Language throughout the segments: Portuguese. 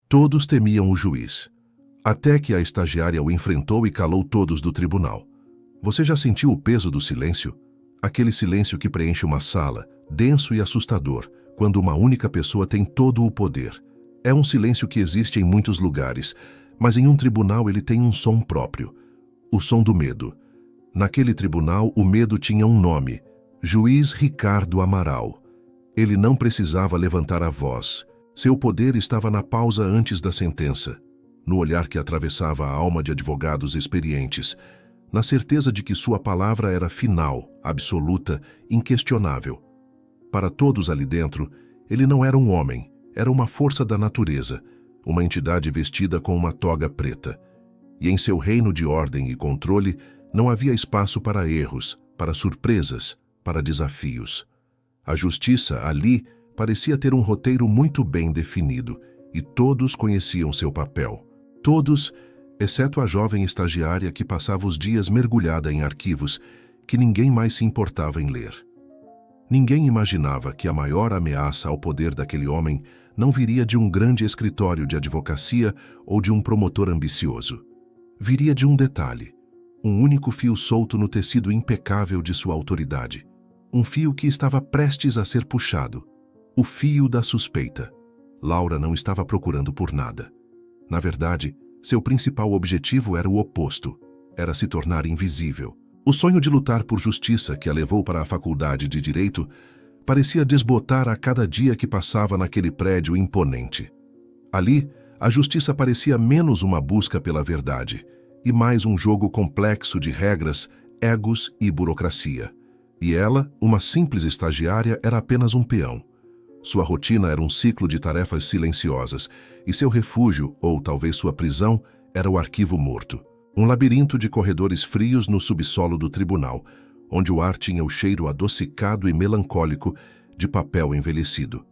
Todos temiam o juiz, até que a estagiária o enfrentou e calou todos do tribunal. Você já sentiu o peso do silêncio? Aquele silêncio que preenche uma sala, denso e assustador, quando uma única pessoa tem todo o poder. É um silêncio que existe em muitos lugares, mas em um tribunal ele tem um som próprio. O som do medo. Naquele tribunal, o medo tinha um nome: Juiz Ricardo Amaral. Ele não precisava levantar a voz. Seu poder estava na pausa antes da sentença, no olhar que atravessava a alma de advogados experientes, na certeza de que sua palavra era final, absoluta, inquestionável. Para todos ali dentro, ele não era um homem, era uma força da natureza, uma entidade vestida com uma toga preta. E em seu reino de ordem e controle, não havia espaço para erros, para surpresas, para desafios. A justiça, ali, parecia ter um roteiro muito bem definido, e todos conheciam seu papel. Todos, exceto a jovem estagiária que passava os dias mergulhada em arquivos que ninguém mais se importava em ler. Ninguém imaginava que a maior ameaça ao poder daquele homem não viria de um grande escritório de advocacia ou de um promotor ambicioso. Viria de um detalhe, um único fio solto no tecido impecável de sua autoridade. Um fio que estava prestes a ser puxado. O fio da suspeita. Laura não estava procurando por nada. Na verdade, seu principal objetivo era o oposto. Era se tornar invisível. O sonho de lutar por justiça que a levou para a faculdade de Direito parecia desbotar a cada dia que passava naquele prédio imponente. Ali, a justiça parecia menos uma busca pela verdade e mais um jogo complexo de regras, egos e burocracia. E ela, uma simples estagiária, era apenas um peão. Sua rotina era um ciclo de tarefas silenciosas, e seu refúgio, ou talvez sua prisão, era o arquivo morto. Um labirinto de corredores frios no subsolo do tribunal, onde o ar tinha o cheiro adocicado e melancólico de papel envelhecido.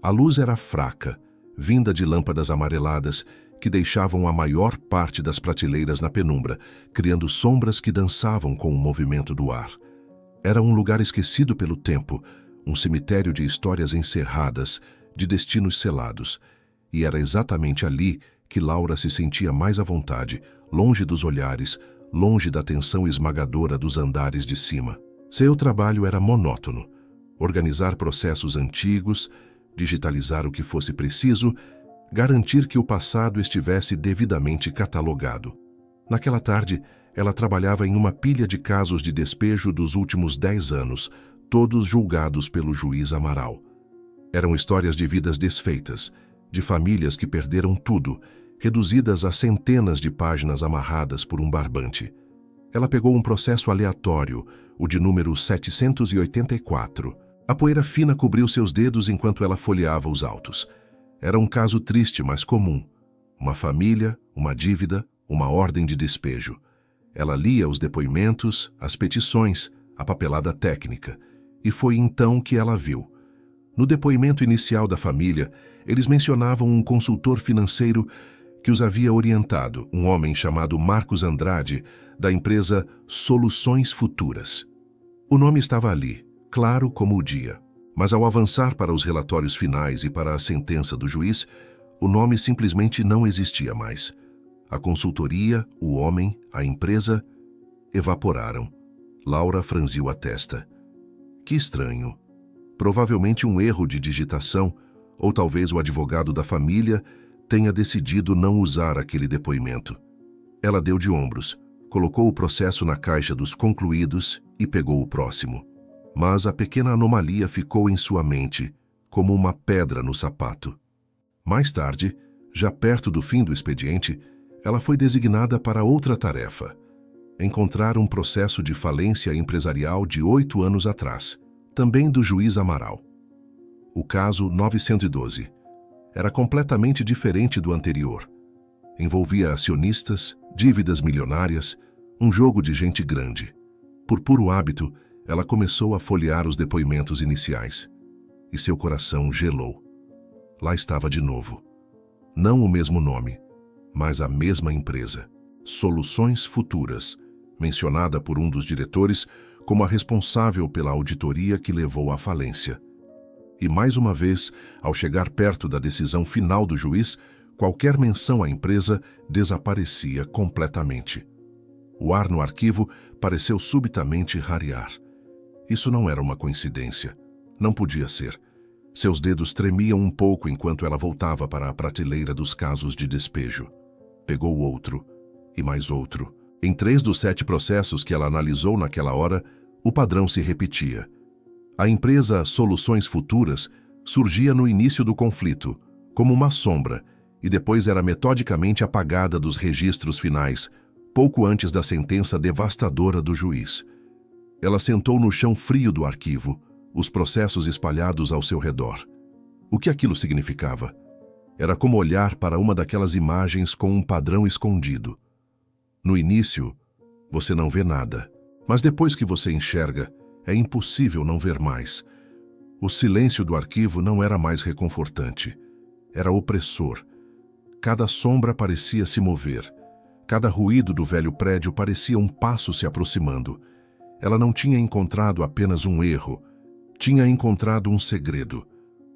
A luz era fraca, vinda de lâmpadas amareladas que deixavam a maior parte das prateleiras na penumbra, criando sombras que dançavam com o movimento do ar. Era um lugar esquecido pelo tempo, um cemitério de histórias encerradas, de destinos selados. E era exatamente ali que Laura se sentia mais à vontade, longe dos olhares, longe da tensão esmagadora dos andares de cima. Seu trabalho era monótono: organizar processos antigos, digitalizar o que fosse preciso, garantir que o passado estivesse devidamente catalogado. Naquela tarde, ela trabalhava em uma pilha de casos de despejo dos últimos 10 anos, todos julgados pelo juiz Amaral. Eram histórias de vidas desfeitas, de famílias que perderam tudo, reduzidas a centenas de páginas amarradas por um barbante. Ela pegou um processo aleatório, o de número 784. A poeira fina cobriu seus dedos enquanto ela folheava os autos. Era um caso triste, mas comum. Uma família, uma dívida, uma ordem de despejo. Ela lia os depoimentos, as petições, a papelada técnica. E foi então que ela viu. No depoimento inicial da família, eles mencionavam um consultor financeiro que os havia orientado, um homem chamado Marcos Andrade, da empresa Soluções Futuras. O nome estava ali, claro como o dia. Mas ao avançar para os relatórios finais e para a sentença do juiz, o nome simplesmente não existia mais. A consultoria, o homem, a empresa, evaporaram. Laura franziu a testa. Que estranho. Provavelmente um erro de digitação, ou talvez o advogado da família tenha decidido não usar aquele depoimento. Ela deu de ombros, colocou o processo na caixa dos concluídos e pegou o próximo. Mas a pequena anomalia ficou em sua mente, como uma pedra no sapato. Mais tarde, já perto do fim do expediente, ela foi designada para outra tarefa: encontrar um processo de falência empresarial de 8 anos atrás, também do juiz Amaral. O caso 912 era completamente diferente do anterior. Envolvia acionistas, dívidas milionárias, um jogo de gente grande. Por puro hábito, ela começou a folhear os depoimentos iniciais. E seu coração gelou. Lá estava de novo. Não o mesmo nome, mas a mesma empresa. Soluções Futuras, mencionada por um dos diretores como a responsável pela auditoria que levou à falência. E mais uma vez, ao chegar perto da decisão final do juiz, qualquer menção à empresa desaparecia completamente. O ar no arquivo pareceu subitamente rarear. Isso não era uma coincidência. Não podia ser. Seus dedos tremiam um pouco enquanto ela voltava para a prateleira dos casos de despejo. Pegou outro, e mais outro. Em 3 dos 7 processos que ela analisou naquela hora, o padrão se repetia. A empresa Soluções Futuras surgia no início do conflito, como uma sombra, e depois era metodicamente apagada dos registros finais, pouco antes da sentença devastadora do juiz. Ela sentou no chão frio do arquivo, os processos espalhados ao seu redor. O que aquilo significava? Era como olhar para uma daquelas imagens com um padrão escondido. No início, você não vê nada, mas depois que você enxerga, é impossível não ver mais. O silêncio do arquivo não era mais reconfortante. Era opressor. Cada sombra parecia se mover. Cada ruído do velho prédio parecia um passo se aproximando. Ela não tinha encontrado apenas um erro. Tinha encontrado um segredo.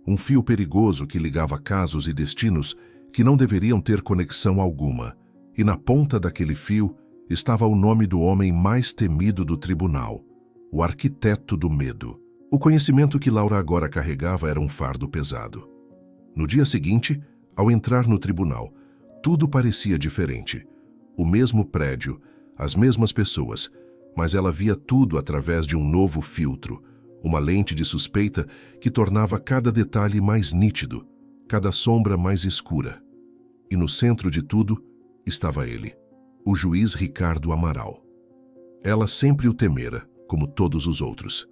Um fio perigoso que ligava casos e destinos que não deveriam ter conexão alguma. E na ponta daquele fio estava o nome do homem mais temido do tribunal, o arquiteto do medo. O conhecimento que Laura agora carregava era um fardo pesado. No dia seguinte, ao entrar no tribunal, tudo parecia diferente. O mesmo prédio, as mesmas pessoas, mas ela via tudo através de um novo filtro, uma lente de suspeita que tornava cada detalhe mais nítido, cada sombra mais escura. E no centro de tudo estava ele, o juiz Ricardo Amaral. Ela sempre o temera, como todos os outros.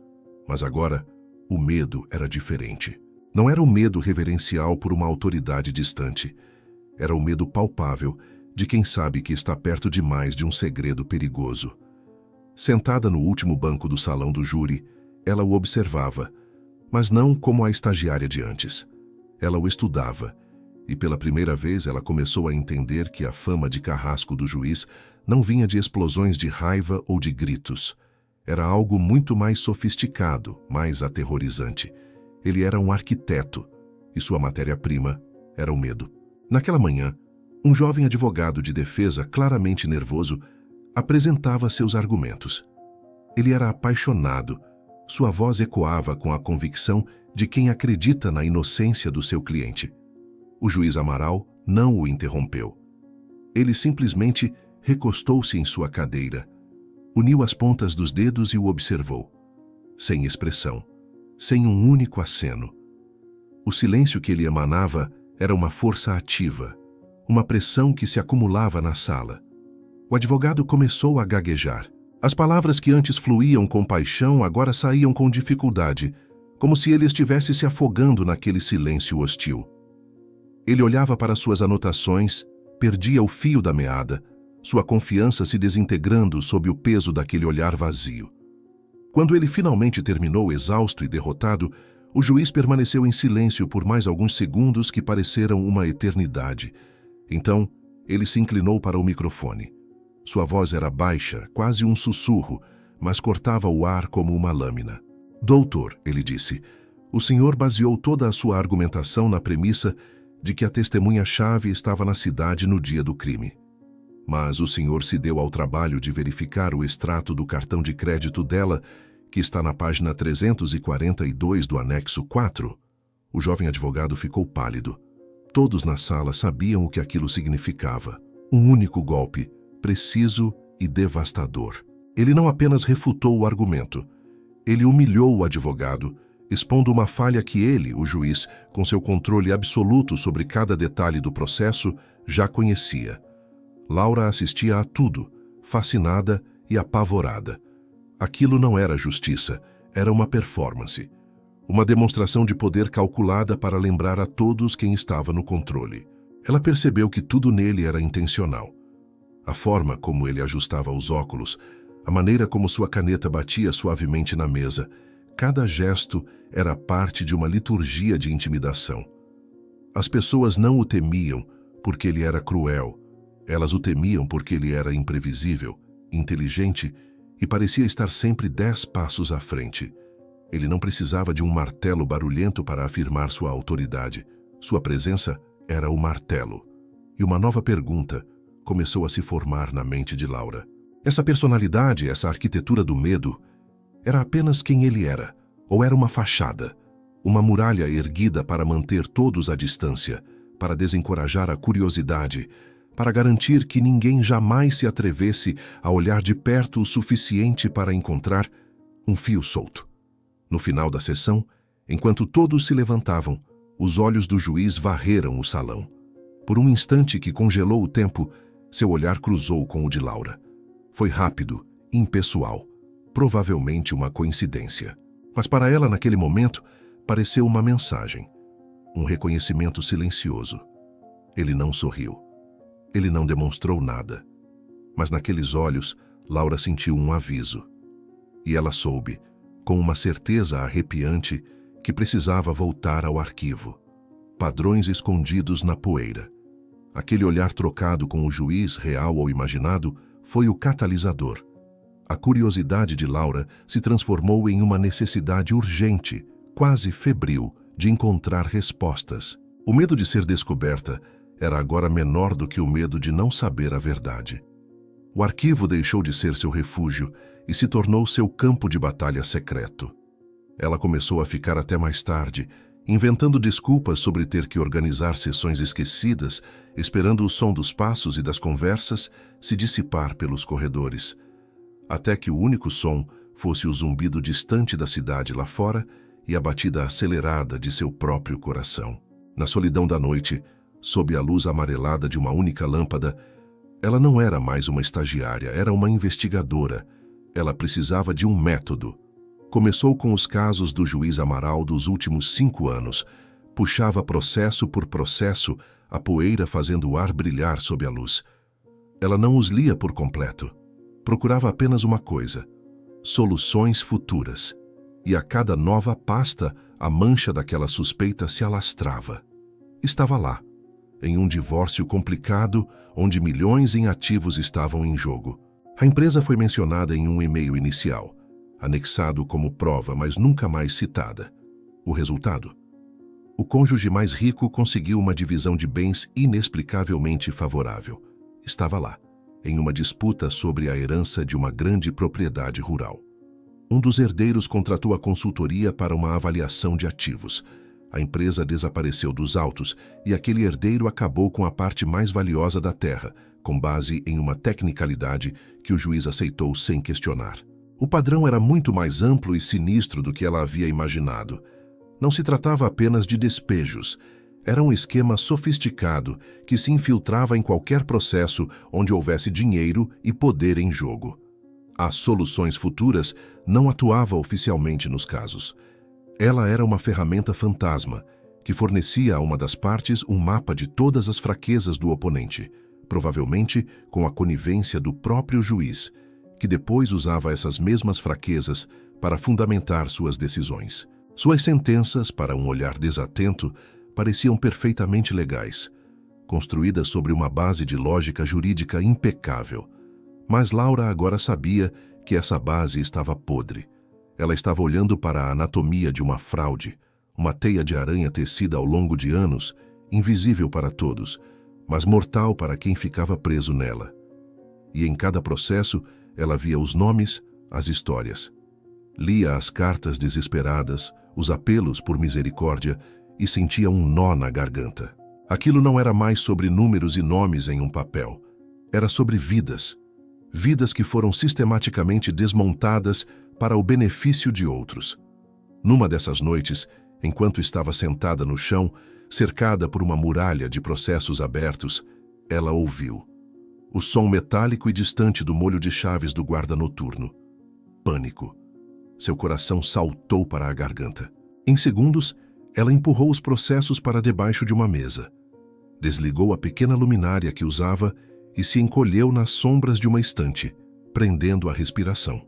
Mas agora, o medo era diferente. Não era o medo reverencial por uma autoridade distante. Era o medo palpável de quem sabe que está perto demais de um segredo perigoso. Sentada no último banco do salão do júri, ela o observava, mas não como a estagiária de antes. Ela o estudava, e pela primeira vez ela começou a entender que a fama de carrasco do juiz não vinha de explosões de raiva ou de gritos. Era algo muito mais sofisticado, mais aterrorizante. Ele era um arquiteto, e sua matéria-prima era o medo. Naquela manhã, um jovem advogado de defesa, claramente nervoso, apresentava seus argumentos. Ele era apaixonado. Sua voz ecoava com a convicção de quem acredita na inocência do seu cliente. O juiz Amaral não o interrompeu. Ele simplesmente recostou-se em sua cadeira, uniu as pontas dos dedos e o observou, sem expressão, sem um único aceno. O silêncio que ele emanava era uma força ativa, uma pressão que se acumulava na sala. O advogado começou a gaguejar. As palavras que antes fluíam com paixão agora saíam com dificuldade, como se ele estivesse se afogando naquele silêncio hostil. Ele olhava para suas anotações, perdia o fio da meada, sua confiança se desintegrando sob o peso daquele olhar vazio. Quando ele finalmente terminou exausto e derrotado, o juiz permaneceu em silêncio por mais alguns segundos que pareceram uma eternidade. Então, ele se inclinou para o microfone. Sua voz era baixa, quase um sussurro, mas cortava o ar como uma lâmina. "Doutor", ele disse, "o senhor baseou toda a sua argumentação na premissa de que a testemunha-chave estava na cidade no dia do crime. Mas o senhor se deu ao trabalho de verificar o extrato do cartão de crédito dela, que está na página 342 do anexo 4? O jovem advogado ficou pálido. Todos na sala sabiam o que aquilo significava. Um único golpe, preciso e devastador. Ele não apenas refutou o argumento. Ele humilhou o advogado, expondo uma falha que ele, o juiz, com seu controle absoluto sobre cada detalhe do processo, já conhecia. Laura assistia a tudo, fascinada e apavorada. Aquilo não era justiça, era uma performance. Uma demonstração de poder calculada para lembrar a todos quem estava no controle. Ela percebeu que tudo nele era intencional. A forma como ele ajustava os óculos, a maneira como sua caneta batia suavemente na mesa, cada gesto era parte de uma liturgia de intimidação. As pessoas não o temiam porque ele era cruel. Elas o temiam porque ele era imprevisível, inteligente e parecia estar sempre 10 passos à frente. Ele não precisava de um martelo barulhento para afirmar sua autoridade. Sua presença era o martelo. e uma nova pergunta começou a se formar na mente de Laura. Essa personalidade, essa arquitetura do medo, era apenas quem ele era, ou era uma fachada, uma muralha erguida para manter todos à distância, para desencorajar a curiosidade, para garantir que ninguém jamais se atrevesse a olhar de perto o suficiente para encontrar um fio solto. No final da sessão, enquanto todos se levantavam, os olhos do juiz varreram o salão. Por um instante que congelou o tempo, seu olhar cruzou com o de Laura. Foi rápido, impessoal, provavelmente uma coincidência. Mas para ela, naquele momento, pareceu uma mensagem, um reconhecimento silencioso. Ele não sorriu. Ele não demonstrou nada. Mas naqueles olhos, Laura sentiu um aviso. E ela soube, com uma certeza arrepiante, que precisava voltar ao arquivo. Padrões escondidos na poeira. Aquele olhar trocado com o juiz, real ou imaginado, foi o catalisador. A curiosidade de Laura se transformou em uma necessidade urgente, quase febril, de encontrar respostas. O medo de ser descoberta era agora menor do que o medo de não saber a verdade. O arquivo deixou de ser seu refúgio e se tornou seu campo de batalha secreto. Ela começou a ficar até mais tarde, inventando desculpas sobre ter que organizar sessões esquecidas, esperando o som dos passos e das conversas se dissipar pelos corredores, até que o único som fosse o zumbido distante da cidade lá fora e a batida acelerada de seu próprio coração. Na solidão da noite, sob a luz amarelada de uma única lâmpada, ela não era mais uma estagiária, era uma investigadora. Ela precisava de um método. Começou com os casos do juiz Amaral dos últimos 5 anos. Puxava processo por processo, a poeira fazendo o ar brilhar sob a luz. Ela não os lia por completo. Procurava apenas uma coisa: soluções futuras. E a cada nova pasta, a mancha daquela suspeita se alastrava. Estava lá, em um divórcio complicado, onde milhões em ativos estavam em jogo. A empresa foi mencionada em um e-mail inicial, anexado como prova, mas nunca mais citada. O resultado? O cônjuge mais rico conseguiu uma divisão de bens inexplicavelmente favorável. Estava lá, em uma disputa sobre a herança de uma grande propriedade rural. Um dos herdeiros contratou a consultoria para uma avaliação de ativos. A empresa desapareceu dos autos e aquele herdeiro acabou com a parte mais valiosa da terra, com base em uma tecnicalidade que o juiz aceitou sem questionar. O padrão era muito mais amplo e sinistro do que ela havia imaginado. Não se tratava apenas de despejos. Era um esquema sofisticado que se infiltrava em qualquer processo onde houvesse dinheiro e poder em jogo. As soluções futuras não atuava oficialmente nos casos. Ela era uma ferramenta fantasma que fornecia a uma das partes um mapa de todas as fraquezas do oponente, provavelmente com a conivência do próprio juiz, que depois usava essas mesmas fraquezas para fundamentar suas decisões. Suas sentenças, para um olhar desatento, pareciam perfeitamente legais, construídas sobre uma base de lógica jurídica impecável. Mas Laura agora sabia que essa base estava podre. Ela estava olhando para a anatomia de uma fraude, uma teia de aranha tecida ao longo de anos, invisível para todos, mas mortal para quem ficava preso nela. E em cada processo, ela via os nomes, as histórias. Lia as cartas desesperadas, os apelos por misericórdia e sentia um nó na garganta. Aquilo não era mais sobre números e nomes em um papel. Era sobre vidas. Vidas que foram sistematicamente desmontadas para o benefício de outros. Numa dessas noites, enquanto estava sentada no chão, cercada por uma muralha de processos abertos, ela ouviu o som metálico e distante do molho de chaves do guarda noturno. Pânico. Seu coração saltou para a garganta. Em segundos, ela empurrou os processos para debaixo de uma mesa. Desligou a pequena luminária que usava e se encolheu nas sombras de uma estante, prendendo a respiração.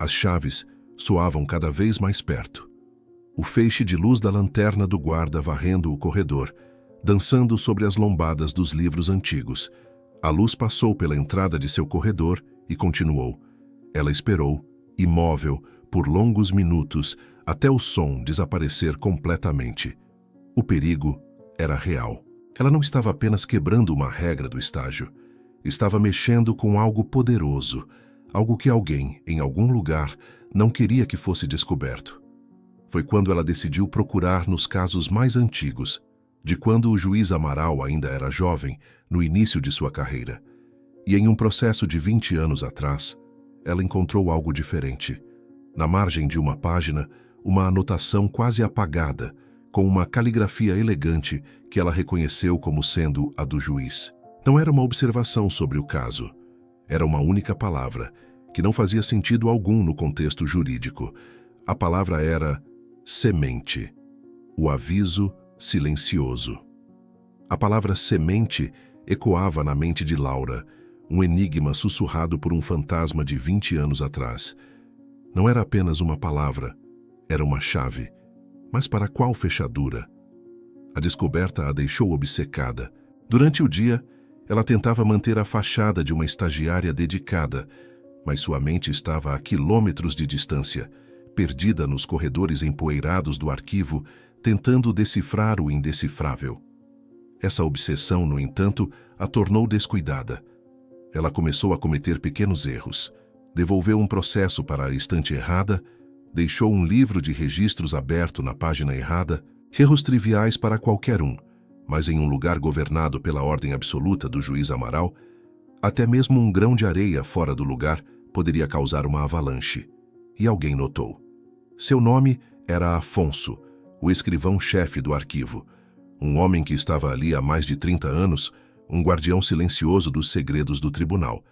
As chaves soavam cada vez mais perto. O feixe de luz da lanterna do guarda varrendo o corredor, dançando sobre as lombadas dos livros antigos. A luz passou pela entrada de seu corredor e continuou. Ela esperou, imóvel, por longos minutos, até o som desaparecer completamente. O perigo era real. Ela não estava apenas quebrando uma regra do estágio. Estava mexendo com algo poderoso, algo que alguém, em algum lugar, não queria que fosse descoberto. Foi quando ela decidiu procurar nos casos mais antigos, de quando o juiz Amaral ainda era jovem, no início de sua carreira. E em um processo de 20 anos atrás, ela encontrou algo diferente. Na margem de uma página, uma anotação quase apagada, com uma caligrafia elegante que ela reconheceu como sendo a do juiz. Não era uma observação sobre o caso. Era uma única palavra, que não fazia sentido algum no contexto jurídico. A palavra era semente. O aviso silencioso. A palavra semente ecoava na mente de Laura, um enigma sussurrado por um fantasma de 20 anos atrás. Não era apenas uma palavra, era uma chave. Mas para qual fechadura? A descoberta a deixou obcecada. Durante o dia, ela tentava manter a fachada de uma estagiária dedicada, mas sua mente estava a quilômetros de distância, perdida nos corredores empoeirados do arquivo, tentando decifrar o indecifrável. Essa obsessão, no entanto, a tornou descuidada. Ela começou a cometer pequenos erros. Devolveu um processo para a estante errada, deixou um livro de registros aberto na página errada, erros triviais para qualquer um, mas em um lugar governado pela ordem absoluta do juiz Amaral, até mesmo um grão de areia fora do lugar poderia causar uma avalanche. E alguém notou. Seu nome era Afonso, o escrivão-chefe do arquivo, um homem que estava ali há mais de 30 anos, um guardião silencioso dos segredos do tribunal.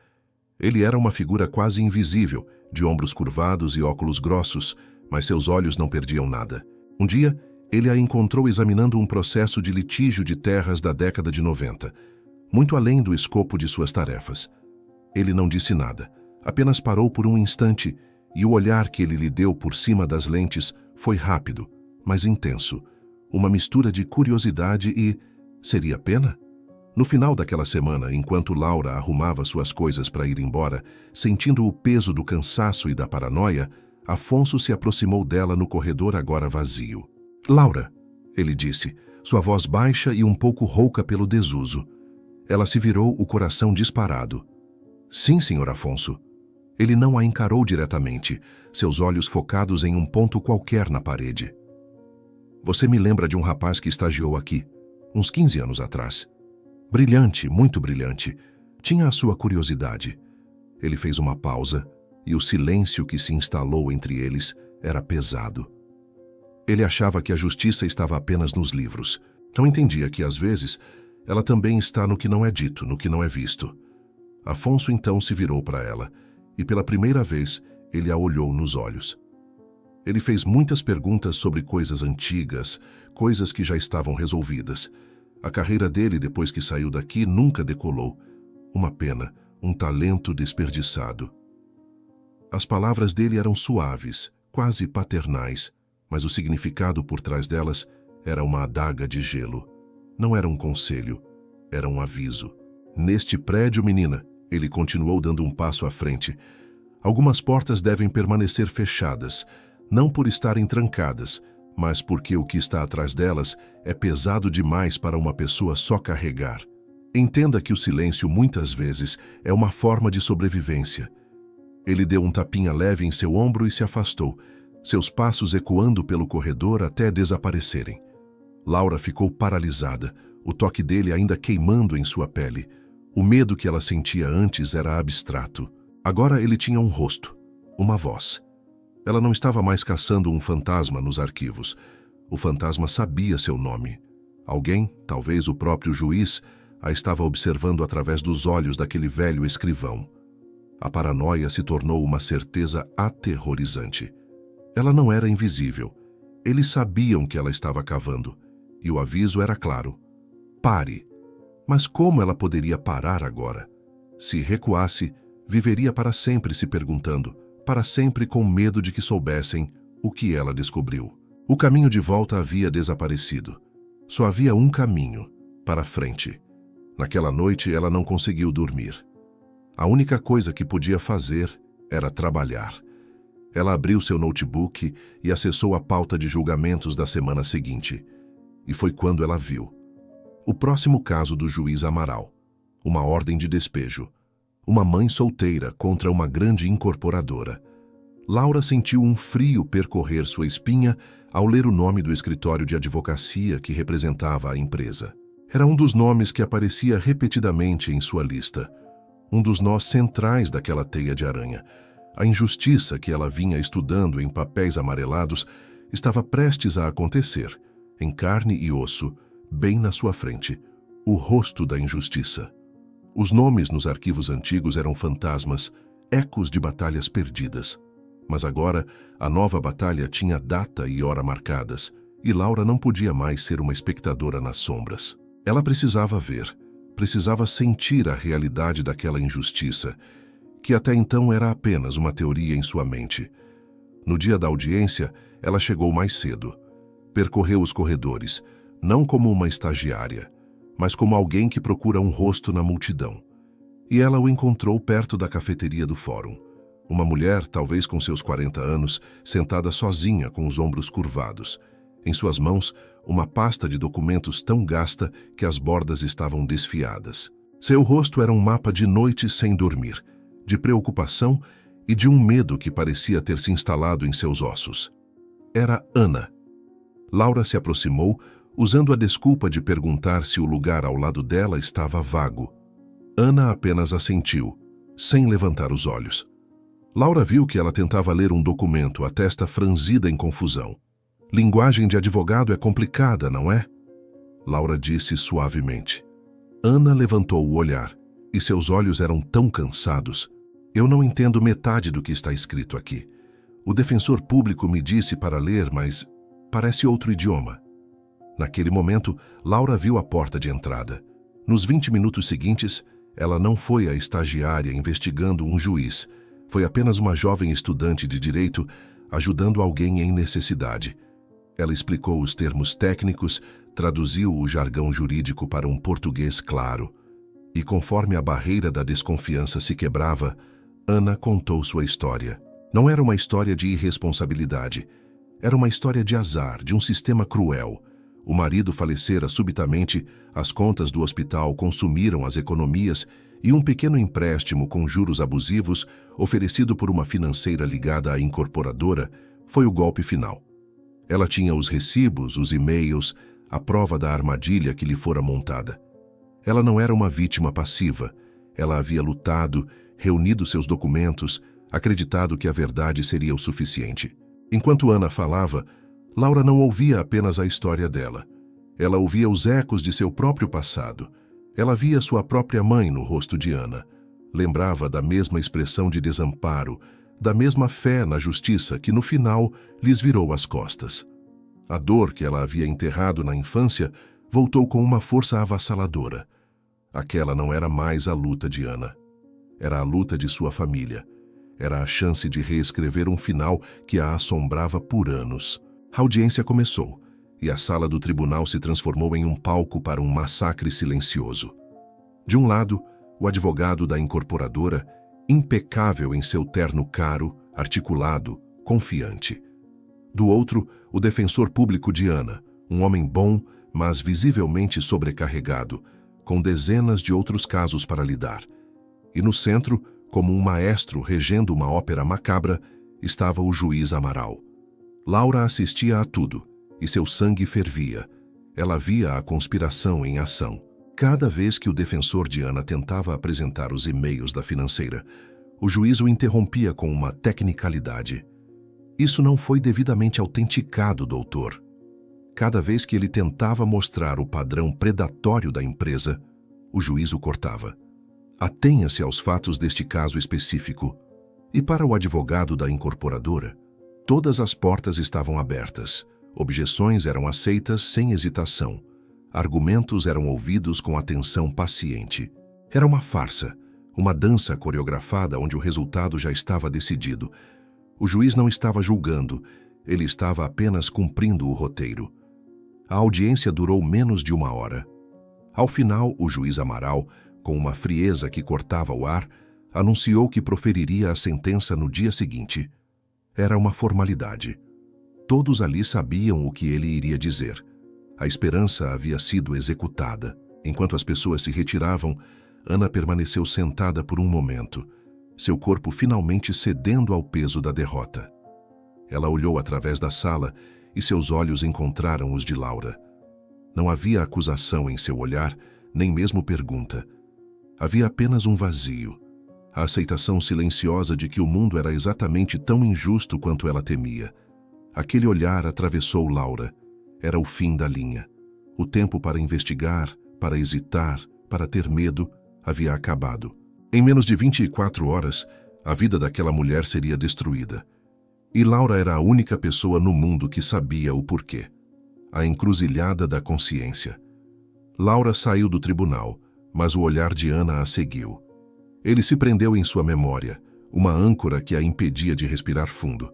Ele era uma figura quase invisível, de ombros curvados e óculos grossos, mas seus olhos não perdiam nada. Um dia, ele a encontrou examinando um processo de litígio de terras da década de 90, muito além do escopo de suas tarefas. Ele não disse nada, apenas parou por um instante, e o olhar que ele lhe deu por cima das lentes foi rápido, mas intenso, uma mistura de curiosidade e... seria pena? No final daquela semana, enquanto Laura arrumava suas coisas para ir embora, sentindo o peso do cansaço e da paranoia, Afonso se aproximou dela no corredor agora vazio. "Laura", ele disse, sua voz baixa e um pouco rouca pelo desuso. Ela se virou, o coração disparado. "Sim, Sr. Afonso." Ele não a encarou diretamente, seus olhos focados em um ponto qualquer na parede. "Você me lembra de um rapaz que estagiou aqui, uns 15 anos atrás. Brilhante, muito brilhante. Tinha a sua curiosidade." Ele fez uma pausa, e o silêncio que se instalou entre eles era pesado. Ele achava que a justiça estava apenas nos livros. Não entendia que, às vezes, ela também está no que não é dito, no que não é visto. Afonso então se virou para ela, e pela primeira vez ele a olhou nos olhos. Ele fez muitas perguntas sobre coisas antigas, coisas que já estavam resolvidas. A carreira dele, depois que saiu daqui, nunca decolou. Uma pena, um talento desperdiçado. As palavras dele eram suaves, quase paternais, mas o significado por trás delas era uma adaga de gelo. Não era um conselho, era um aviso. "Neste prédio, menina", ele continuou dando um passo à frente, "algumas portas devem permanecer fechadas, não por estarem trancadas, mas porque o que está atrás delas é pesado demais para uma pessoa só carregar. Entenda que o silêncio muitas vezes é uma forma de sobrevivência." Ele deu um tapinha leve em seu ombro e se afastou, seus passos ecoando pelo corredor até desaparecerem. Laura ficou paralisada, o toque dele ainda queimando em sua pele. O medo que ela sentia antes era abstrato. Agora ele tinha um rosto, uma voz. Ela não estava mais caçando um fantasma nos arquivos. O fantasma sabia seu nome. Alguém, talvez o próprio juiz, a estava observando através dos olhos daquele velho escrivão. A paranoia se tornou uma certeza aterrorizante. Ela não era invisível. Eles sabiam que ela estava cavando. E o aviso era claro. "Pare." Mas como ela poderia parar agora? Se recuasse, viveria para sempre se perguntando, para sempre com medo de que soubessem o que ela descobriu. O caminho de volta havia desaparecido. Só havia um caminho, para frente. Naquela noite ela não conseguiu dormir. A única coisa que podia fazer era trabalhar. Ela abriu seu notebook e acessou a pauta de julgamentos da semana seguinte. E foi quando ela viu. O próximo caso do juiz Amaral. Uma ordem de despejo. Uma mãe solteira contra uma grande incorporadora. Laura sentiu um frio percorrer sua espinha ao ler o nome do escritório de advocacia que representava a empresa. Era um dos nomes que aparecia repetidamente em sua lista. Um dos nós centrais daquela teia de aranha. A injustiça que ela vinha estudando em papéis amarelados estava prestes a acontecer, em carne e osso, bem na sua frente, o rosto da injustiça. Os nomes nos arquivos antigos eram fantasmas, ecos de batalhas perdidas. Mas agora, a nova batalha tinha data e hora marcadas, e Laura não podia mais ser uma espectadora nas sombras. Ela precisava ver, precisava sentir a realidade daquela injustiça, que até então era apenas uma teoria em sua mente. No dia da audiência, ela chegou mais cedo. Percorreu os corredores, não como uma estagiária, mas como alguém que procura um rosto na multidão. E ela o encontrou perto da cafeteria do fórum. Uma mulher, talvez com seus 40 anos, sentada sozinha com os ombros curvados. Em suas mãos, uma pasta de documentos tão gasta que as bordas estavam desfiadas. Seu rosto era um mapa de noites sem dormir, de preocupação e de um medo que parecia ter se instalado em seus ossos. Era Ana. Laura se aproximou, usando a desculpa de perguntar se o lugar ao lado dela estava vago. Ana apenas assentiu, sem levantar os olhos. Laura viu que ela tentava ler um documento, a testa franzida em confusão. Linguagem de advogado é complicada, não é? Laura disse suavemente. Ana levantou o olhar, e seus olhos eram tão cansados. Eu não entendo metade do que está escrito aqui. O defensor público me disse para ler, mas parece outro idioma. Naquele momento, Laura viu a porta de entrada. Nos 20 minutos seguintes, ela não foi a estagiária investigando um juiz. Foi apenas uma jovem estudante de direito ajudando alguém em necessidade. Ela explicou os termos técnicos, traduziu o jargão jurídico para um português claro. E conforme a barreira da desconfiança se quebrava, Ana contou sua história. Não era uma história de irresponsabilidade. Era uma história de azar, de um sistema cruel. O marido falecera subitamente, as contas do hospital consumiram as economias e um pequeno empréstimo com juros abusivos, oferecido por uma financeira ligada à incorporadora, foi o golpe final. Ela tinha os recibos, os e-mails, a prova da armadilha que lhe fora montada. Ela não era uma vítima passiva. Ela havia lutado, reunido seus documentos, acreditado que a verdade seria o suficiente. Enquanto Ana falava, Laura não ouvia apenas a história dela. Ela ouvia os ecos de seu próprio passado. Ela via sua própria mãe no rosto de Ana. Lembrava da mesma expressão de desamparo, da mesma fé na justiça que, no final, lhes virou as costas. A dor que ela havia enterrado na infância voltou com uma força avassaladora. Aquela não era mais a luta de Ana. Era a luta de sua família. Era a chance de reescrever um final que a assombrava por anos. A audiência começou, e a sala do tribunal se transformou em um palco para um massacre silencioso. De um lado, o advogado da incorporadora, impecável em seu terno caro, articulado, confiante. Do outro, o defensor público de Ana, um homem bom, mas visivelmente sobrecarregado, com dezenas de outros casos para lidar. E no centro, como um maestro regendo uma ópera macabra, estava o juiz Amaral. Laura assistia a tudo, e seu sangue fervia. Ela via a conspiração em ação. Cada vez que o defensor de Ana tentava apresentar os e-mails da financeira, o juiz o interrompia com uma tecnicalidade. Isso não foi devidamente autenticado, doutor. Cada vez que ele tentava mostrar o padrão predatório da empresa, o juiz o cortava. Atenha-se aos fatos deste caso específico. E para o advogado da incorporadora, todas as portas estavam abertas. Objeções eram aceitas sem hesitação. Argumentos eram ouvidos com atenção paciente. Era uma farsa, uma dança coreografada onde o resultado já estava decidido. O juiz não estava julgando, ele estava apenas cumprindo o roteiro. A audiência durou menos de 1 hora. Ao final, o juiz Amaral, com uma frieza que cortava o ar, anunciou que proferiria a sentença no dia seguinte. Era uma formalidade. Todos ali sabiam o que ele iria dizer. A esperança havia sido executada. Enquanto as pessoas se retiravam, Ana permaneceu sentada por um momento, seu corpo finalmente cedendo ao peso da derrota. Ela olhou através da sala e seus olhos encontraram os de Laura. Não havia acusação em seu olhar, nem mesmo pergunta. Havia apenas um vazio, a aceitação silenciosa de que o mundo era exatamente tão injusto quanto ela temia. Aquele olhar atravessou Laura. Era o fim da linha. O tempo para investigar, para hesitar, para ter medo, havia acabado. Em menos de 24 horas, a vida daquela mulher seria destruída. E Laura era a única pessoa no mundo que sabia o porquê. A encruzilhada da consciência. Laura saiu do tribunal, mas o olhar de Ana a seguiu. Ele se prendeu em sua memória, uma âncora que a impedia de respirar fundo.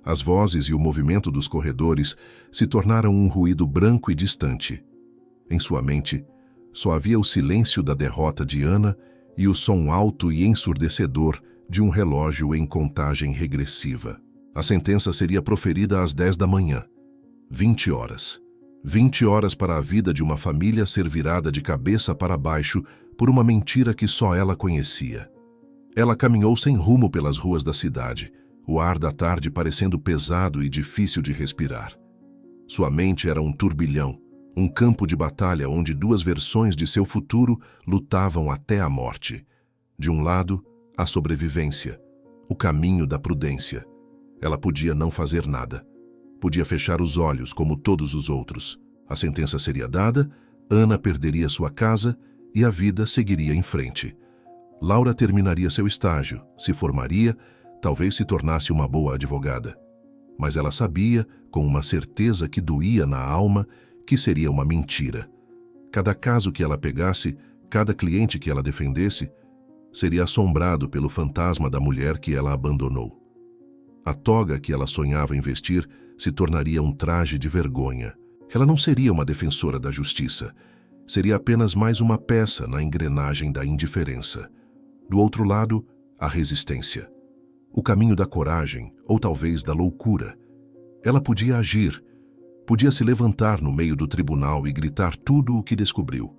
As vozes e o movimento dos corredores se tornaram um ruído branco e distante. Em sua mente, só havia o silêncio da derrota de Ana e o som alto e ensurdecedor de um relógio em contagem regressiva. A sentença seria proferida às 10 da manhã. 20 horas. 20 horas para a vida de uma família ser virada de cabeça para baixo por uma mentira que só ela conhecia. Ela caminhou sem rumo pelas ruas da cidade, o ar da tarde parecendo pesado e difícil de respirar. Sua mente era um turbilhão, um campo de batalha onde duas versões de seu futuro lutavam até a morte. De um lado, a sobrevivência, o caminho da prudência. Ela podia não fazer nada. Podia fechar os olhos como todos os outros. A sentença seria dada, Ana perderia sua casa e a vida seguiria em frente. Laura terminaria seu estágio, se formaria, talvez se tornasse uma boa advogada. Mas ela sabia, com uma certeza que doía na alma, que seria uma mentira. Cada caso que ela pegasse, cada cliente que ela defendesse, seria assombrado pelo fantasma da mulher que ela abandonou. A toga que ela sonhava em vestir se tornaria um traje de vergonha. Ela não seria uma defensora da justiça. Seria apenas mais uma peça na engrenagem da indiferença. Do outro lado, a resistência. O caminho da coragem, ou talvez da loucura. Ela podia agir, podia se levantar no meio do tribunal e gritar tudo o que descobriu.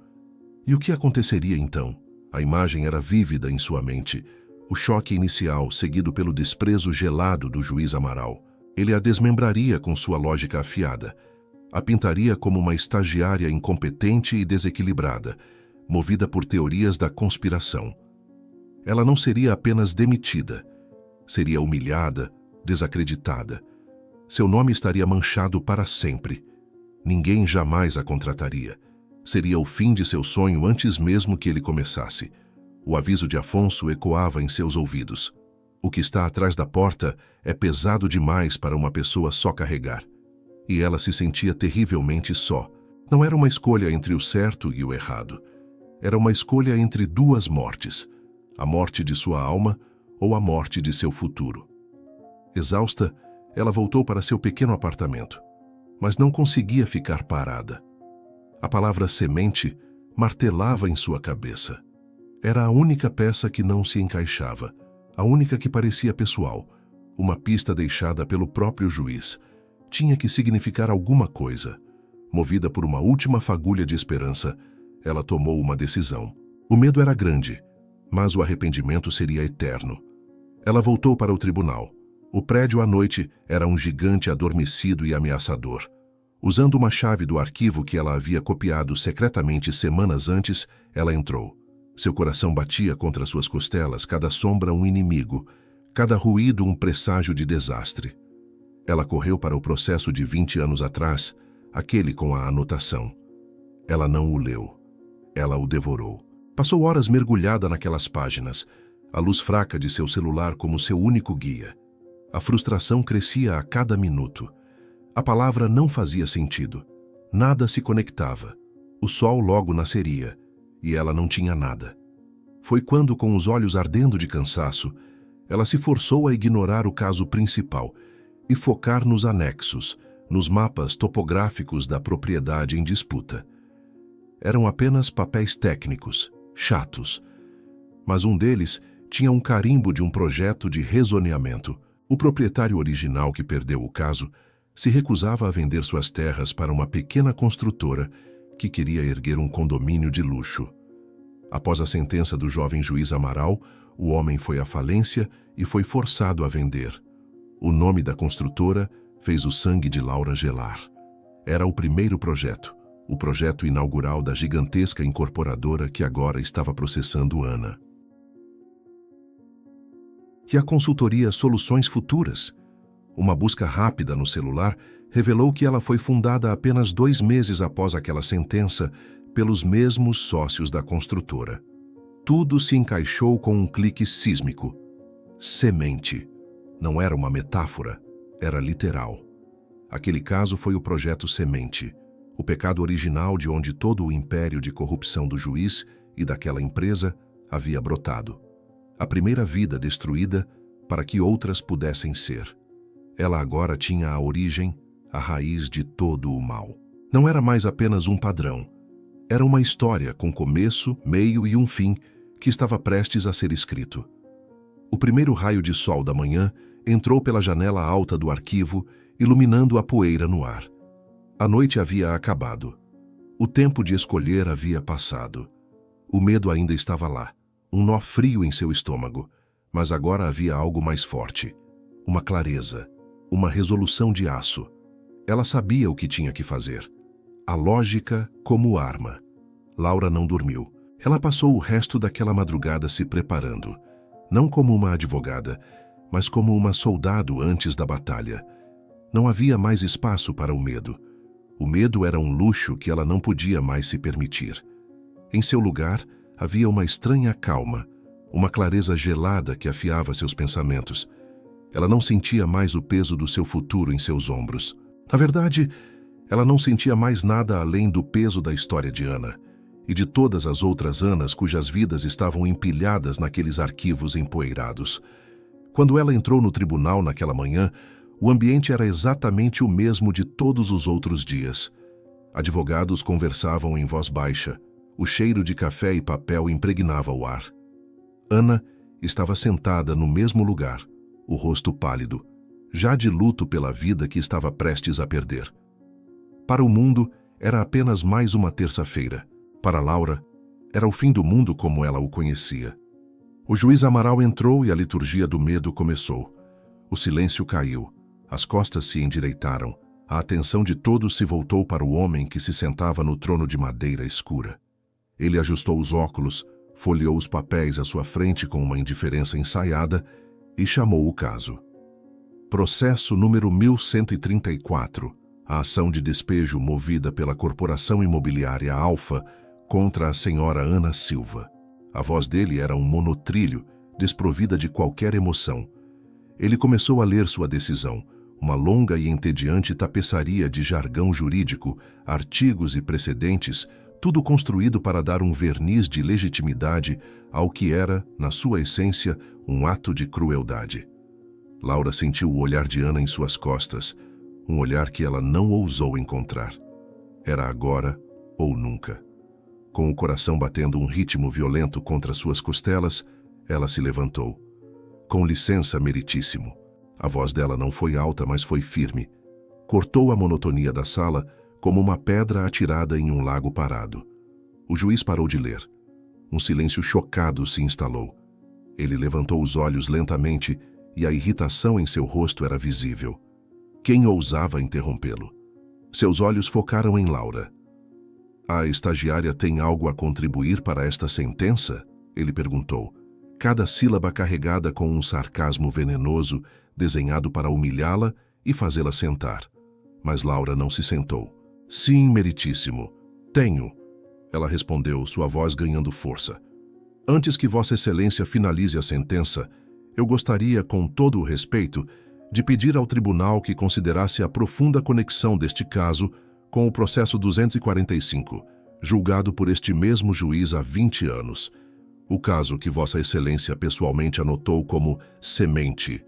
E o que aconteceria então? A imagem era vívida em sua mente. O choque inicial, seguido pelo desprezo gelado do juiz Amaral. Ele a desmembraria com sua lógica afiada. A pintaria como uma estagiária incompetente e desequilibrada, movida por teorias da conspiração. Ela não seria apenas demitida. Seria humilhada, desacreditada. Seu nome estaria manchado para sempre. Ninguém jamais a contrataria. Seria o fim de seu sonho antes mesmo que ele começasse. O aviso de Afonso ecoava em seus ouvidos. O que está atrás da porta é pesado demais para uma pessoa só carregar. E ela se sentia terrivelmente só. Não era uma escolha entre o certo e o errado. Era uma escolha entre duas mortes. A morte de sua alma ou a morte de seu futuro. Exausta, ela voltou para seu pequeno apartamento, mas não conseguia ficar parada. A palavra semente martelava em sua cabeça. Era a única peça que não se encaixava, a única que parecia pessoal, uma pista deixada pelo próprio juiz. Tinha que significar alguma coisa. Movida por uma última fagulha de esperança, ela tomou uma decisão. O medo era grande, mas o arrependimento seria eterno. Ela voltou para o tribunal. O prédio à noite era um gigante adormecido e ameaçador. Usando uma chave do arquivo que ela havia copiado secretamente semanas antes, ela entrou. Seu coração batia contra suas costelas, cada sombra um inimigo, cada ruído um presságio de desastre. Ela correu para o processo de 20 anos atrás, aquele com a anotação. Ela não o leu. Ela o devorou. Passou horas mergulhada naquelas páginas, a luz fraca de seu celular como seu único guia. A frustração crescia a cada minuto. A palavra não fazia sentido. Nada se conectava. O sol logo nasceria, e ela não tinha nada. Foi quando, com os olhos ardendo de cansaço, ela se forçou a ignorar o caso principal e focar nos anexos, nos mapas topográficos da propriedade em disputa. Eram apenas papéis técnicos, chatos, mas um deles tinha um carimbo de um projeto de rezoneamento. O proprietário original que perdeu o caso se recusava a vender suas terras para uma pequena construtora que queria erguer um condomínio de luxo. Após a sentença do jovem juiz Amaral, o homem foi à falência e foi forçado a vender. O nome da construtora fez o sangue de Laura gelar. Era o primeiro projeto, o projeto inaugural da gigantesca incorporadora que agora estava processando Ana. E a consultoria Soluções Futuras? Uma busca rápida no celular revelou que ela foi fundada apenas 2 meses após aquela sentença pelos mesmos sócios da construtora. Tudo se encaixou com um clique sísmico. Semente. Não era uma metáfora, era literal. Aquele caso foi o projeto Semente, o pecado original de onde todo o império de corrupção do juiz e daquela empresa havia brotado. A primeira vida destruída para que outras pudessem ser. Ela agora tinha a origem, a raiz de todo o mal. Não era mais apenas um padrão. Era uma história com começo, meio e um fim que estava prestes a ser escrito. O primeiro raio de sol da manhã entrou pela janela alta do arquivo, iluminando a poeira no ar. A noite havia acabado. O tempo de escolher havia passado. O medo ainda estava lá, um nó frio em seu estômago, mas agora havia algo mais forte. Uma clareza, uma resolução de aço. Ela sabia o que tinha que fazer. A lógica como arma. Laura não dormiu. Ela passou o resto daquela madrugada se preparando, não como uma advogada, mas como uma soldado antes da batalha. Não havia mais espaço para o medo. O medo era um luxo que ela não podia mais se permitir. Em seu lugar, havia uma estranha calma, uma clareza gelada que afiava seus pensamentos. Ela não sentia mais o peso do seu futuro em seus ombros. Na verdade, ela não sentia mais nada além do peso da história de Ana e de todas as outras Anas cujas vidas estavam empilhadas naqueles arquivos empoeirados. Quando ela entrou no tribunal naquela manhã, o ambiente era exatamente o mesmo de todos os outros dias. Advogados conversavam em voz baixa. O cheiro de café e papel impregnava o ar. Ana estava sentada no mesmo lugar, o rosto pálido, já de luto pela vida que estava prestes a perder. Para o mundo, era apenas mais uma terça-feira. Para Laura, era o fim do mundo como ela o conhecia. O juiz Amaral entrou e a liturgia do medo começou. O silêncio caiu, as costas se endireitaram, a atenção de todos se voltou para o homem que se sentava no trono de madeira escura. Ele ajustou os óculos, folheou os papéis à sua frente com uma indiferença ensaiada e chamou o caso. Processo número 1134, a ação de despejo movida pela Corporação Imobiliária Alfa contra a senhora Ana Silva. A voz dele era um monotrilho, desprovida de qualquer emoção. Ele começou a ler sua decisão, uma longa e entediante tapeçaria de jargão jurídico, artigos e precedentes, tudo construído para dar um verniz de legitimidade ao que era, na sua essência, um ato de crueldade. Laura sentiu o olhar de Ana em suas costas, um olhar que ela não ousou encontrar. Era agora ou nunca. Com o coração batendo um ritmo violento contra suas costelas, ela se levantou. Com licença, meritíssimo. A voz dela não foi alta, mas foi firme. Cortou a monotonia da sala como uma pedra atirada em um lago parado. O juiz parou de ler. Um silêncio chocado se instalou. Ele levantou os olhos lentamente e a irritação em seu rosto era visível. Quem ousava interrompê-lo? Seus olhos focaram em Laura. A estagiária tem algo a contribuir para esta sentença? Ele perguntou, cada sílaba carregada com um sarcasmo venenoso desenhado para humilhá-la e fazê-la sentar. Mas Laura não se sentou. Sim, meritíssimo. Tenho. Ela respondeu, sua voz ganhando força. Antes que Vossa Excelência finalize a sentença, eu gostaria, com todo o respeito, de pedir ao tribunal que considerasse a profunda conexão deste caso com o processo 245, julgado por este mesmo juiz há 20 anos. O caso que Vossa Excelência pessoalmente anotou como Semente.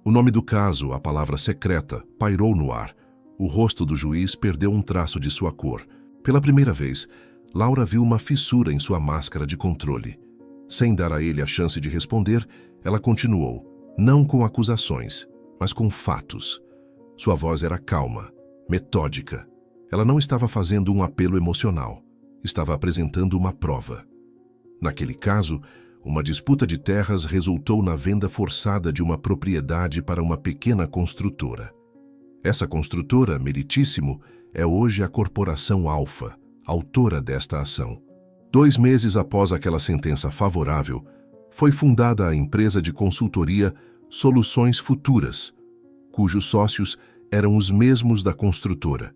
O nome do caso, a palavra secreta, pairou no ar. O rosto do juiz perdeu um traço de sua cor. Pela primeira vez, Laura viu uma fissura em sua máscara de controle. Sem dar a ele a chance de responder, ela continuou, não com acusações, mas com fatos. Sua voz era calma, metódica. Ela não estava fazendo um apelo emocional. Estava apresentando uma prova. Naquele caso, uma disputa de terras resultou na venda forçada de uma propriedade para uma pequena construtora. Essa construtora, meritíssimo, é hoje a Corporação Alfa, autora desta ação. 2 meses após aquela sentença favorável, foi fundada a empresa de consultoria Soluções Futuras, cujos sócios eram os mesmos da construtora.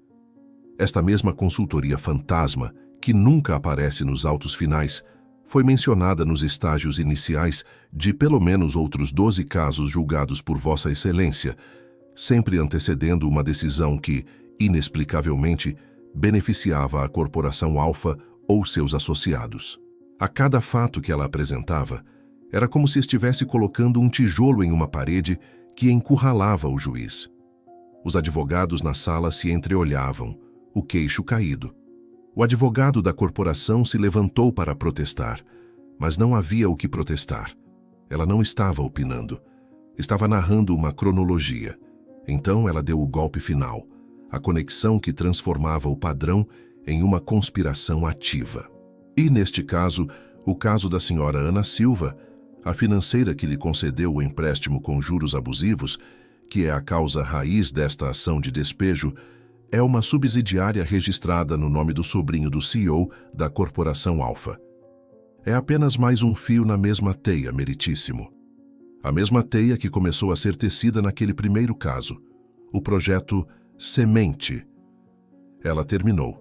Esta mesma consultoria fantasma, que nunca aparece nos autos finais, foi mencionada nos estágios iniciais de pelo menos outros 12 casos julgados por Vossa Excelência, sempre antecedendo uma decisão que, inexplicavelmente, beneficiava a Corporação Alfa ou seus associados. A cada fato que ela apresentava, era como se estivesse colocando um tijolo em uma parede que encurralava o juiz. Os advogados na sala se entreolhavam, o queixo caído. O advogado da corporação se levantou para protestar, mas não havia o que protestar. Ela não estava opinando. Estava narrando uma cronologia. Então ela deu o golpe final, a conexão que transformava o padrão em uma conspiração ativa. E, neste caso, o caso da senhora Ana Silva, a financeira que lhe concedeu o empréstimo com juros abusivos, que é a causa raiz desta ação de despejo, é uma subsidiária registrada no nome do sobrinho do CEO da Corporação Alfa. É apenas mais um fio na mesma teia, meritíssimo. A mesma teia que começou a ser tecida naquele primeiro caso, o projeto Semente. Ela terminou.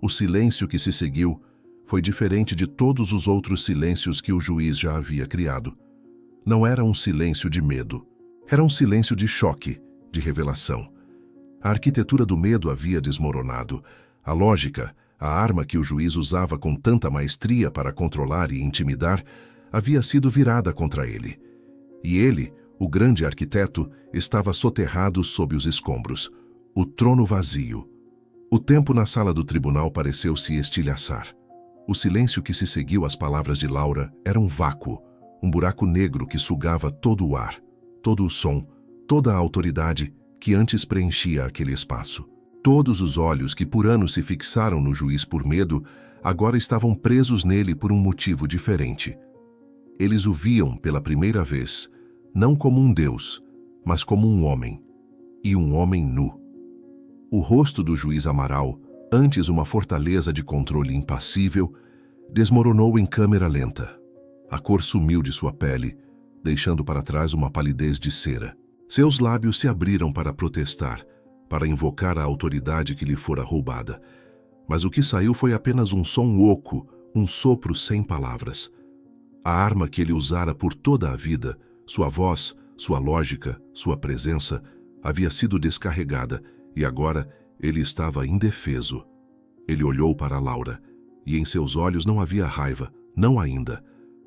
O silêncio que se seguiu foi diferente de todos os outros silêncios que o juiz já havia criado. Não era um silêncio de medo. Era um silêncio de choque, de revelação. A arquitetura do medo havia desmoronado. A lógica, a arma que o juiz usava com tanta maestria para controlar e intimidar, havia sido virada contra ele. E ele, o grande arquiteto, estava soterrado sob os escombros. O trono vazio. O tempo na sala do tribunal pareceu se estilhaçar. O silêncio que se seguiu às palavras de Laura era um vácuo, um buraco negro que sugava todo o ar, todo o som, toda a autoridade que antes preenchia aquele espaço. Todos os olhos que por anos se fixaram no juiz por medo, agora estavam presos nele por um motivo diferente. Eles o viam pela primeira vez, não como um deus, mas como um homem, e um homem nu. O rosto do juiz Amaral, antes uma fortaleza de controle impassível, desmoronou em câmera lenta. A cor sumiu de sua pele, deixando para trás uma palidez de cera. Seus lábios se abriram para protestar, para invocar a autoridade que lhe fora roubada. Mas o que saiu foi apenas um som oco, um sopro sem palavras. A arma que ele usara por toda a vida, sua voz, sua lógica, sua presença, havia sido descarregada e agora ele estava indefeso. Ele olhou para Laura e em seus olhos não havia raiva, não ainda.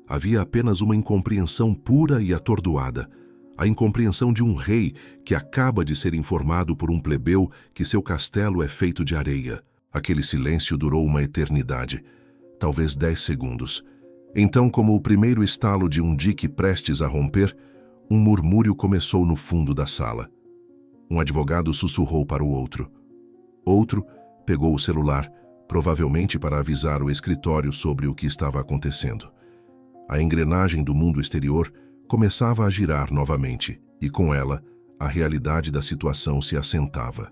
Havia apenas uma incompreensão pura e atordoada. A incompreensão de um rei que acaba de ser informado por um plebeu que seu castelo é feito de areia. Aquele silêncio durou uma eternidade, talvez 10 segundos. Então, como o primeiro estalo de um dique prestes a romper, um murmúrio começou no fundo da sala. Um advogado sussurrou para o outro. Outro pegou o celular, provavelmente para avisar o escritório sobre o que estava acontecendo. A engrenagem do mundo exterior começava a girar novamente, e com ela, a realidade da situação se assentava.